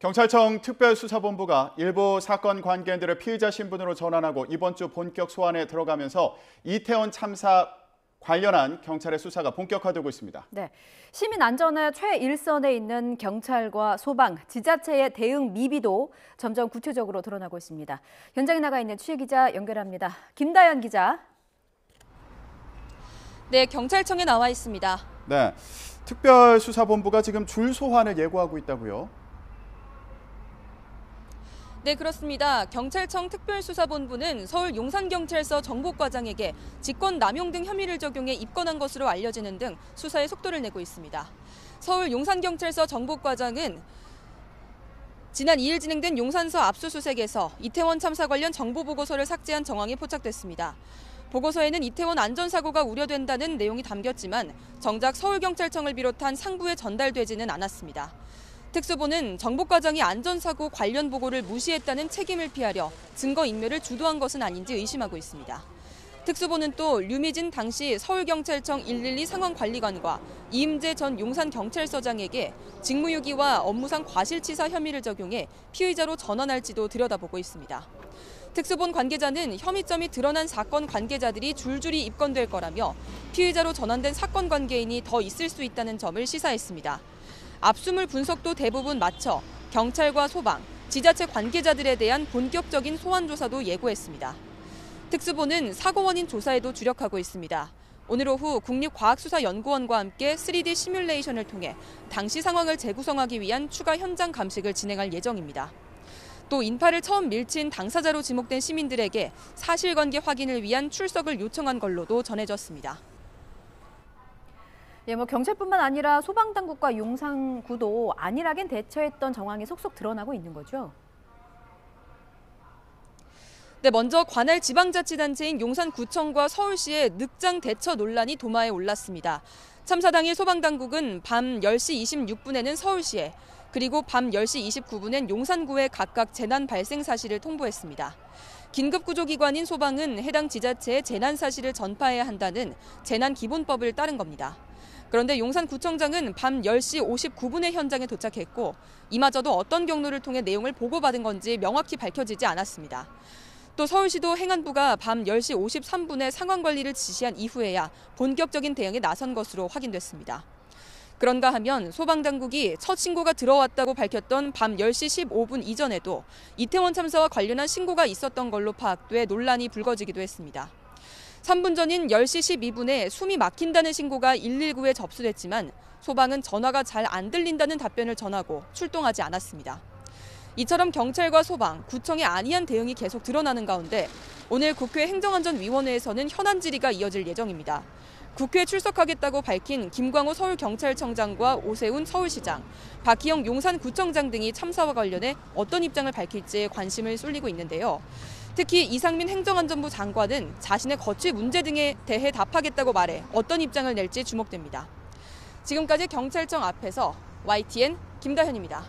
경찰청 특별수사본부가 일부 사건 관계인들을 피의자 신분으로 전환하고 이번 주 본격 소환에 들어가면서 이태원 참사 관련한 경찰의 수사가 본격화되고 있습니다. 네, 시민 안전의 최일선에 있는 경찰과 소방, 지자체의 대응 미비도 점점 구체적으로 드러나고 있습니다. 현장에 나가 있는 취재기자 연결합니다. 김다연 기자. 네, 경찰청에 나와 있습니다. 네, 특별수사본부가 지금 줄 소환을 예고하고 있다고요? 네, 그렇습니다. 경찰청 특별수사본부는 서울 용산경찰서 정보과장에게 직권남용 등 혐의를 적용해 입건한 것으로 알려지는 등 수사에 속도를 내고 있습니다. 서울 용산경찰서 정보과장은 지난 2일 진행된 용산서 압수수색에서 이태원 참사 관련 정보보고서를 삭제한 정황이 포착됐습니다. 보고서에는 이태원 안전사고가 우려된다는 내용이 담겼지만 정작 서울경찰청을 비롯한 상부에 전달되지는 않았습니다. 특수본은 정보과장이 안전사고 관련 보고를 무시했다는 책임을 피하려 증거인멸을 주도한 것은 아닌지 의심하고 있습니다. 특수본은 또 류미진 당시 서울경찰청 112 상황관리관과 이임재 전 용산경찰서장에게 직무유기와 업무상 과실치사 혐의를 적용해 피의자로 전환할지도 들여다보고 있습니다. 특수본 관계자는 혐의점이 드러난 사건 관계자들이 줄줄이 입건될 거라며 피의자로 전환된 사건 관계인이 더 있을 수 있다는 점을 시사했습니다. 압수물 분석도 대부분 마쳐 경찰과 소방, 지자체 관계자들에 대한 본격적인 소환 조사도 예고했습니다. 특수본은 사고 원인 조사에도 주력하고 있습니다. 오늘 오후 국립과학수사연구원과 함께 3D 시뮬레이션을 통해 당시 상황을 재구성하기 위한 추가 현장 감식을 진행할 예정입니다. 또 인파를 처음 밀친 당사자로 지목된 시민들에게 사실관계 확인을 위한 출석을 요청한 걸로도 전해졌습니다. 예, 경찰뿐만 아니라 소방당국과 용산구도 안일하게 대처했던 정황이 속속 드러나고 있는 거죠? 네, 먼저 관할 지방자치단체인 용산구청과 서울시의 늑장 대처 논란이 도마에 올랐습니다. 참사 당일 소방당국은 밤 10시 26분에는 서울시에, 그리고 밤 10시 29분엔 용산구에 각각 재난 발생 사실을 통보했습니다. 긴급구조기관인 소방은 해당 지자체에 재난 사실을 전파해야 한다는 재난기본법을 따른 겁니다. 그런데 용산구청장은 밤 10시 59분에 현장에 도착했고 이마저도 어떤 경로를 통해 내용을 보고받은 건지 명확히 밝혀지지 않았습니다. 또 서울시도 행안부가 밤 10시 53분에 상황관리를 지시한 이후에야 본격적인 대응에 나선 것으로 확인됐습니다. 그런가 하면 소방당국이 첫 신고가 들어왔다고 밝혔던 밤 10시 15분 이전에도 이태원 참사와 관련한 신고가 있었던 걸로 파악돼 논란이 불거지기도 했습니다. 3분 전인 10시 12분에 숨이 막힌다는 신고가 119에 접수됐지만 소방은 전화가 잘 안 들린다는 답변을 전하고 출동하지 않았습니다. 이처럼 경찰과 소방, 구청의 안이한 대응이 계속 드러나는 가운데 오늘 국회 행정안전위원회에서는 현안 질의가 이어질 예정입니다. 국회에 출석하겠다고 밝힌 김광호 서울경찰청장과 오세훈 서울시장, 박희영 용산구청장 등이 참사와 관련해 어떤 입장을 밝힐지 관심을 쏠리고 있는데요. 특히 이상민 행정안전부 장관은 자신의 거취 문제 등에 대해 답하겠다고 말해 어떤 입장을 낼지 주목됩니다. 지금까지 경찰청 앞에서 YTN 김다현입니다.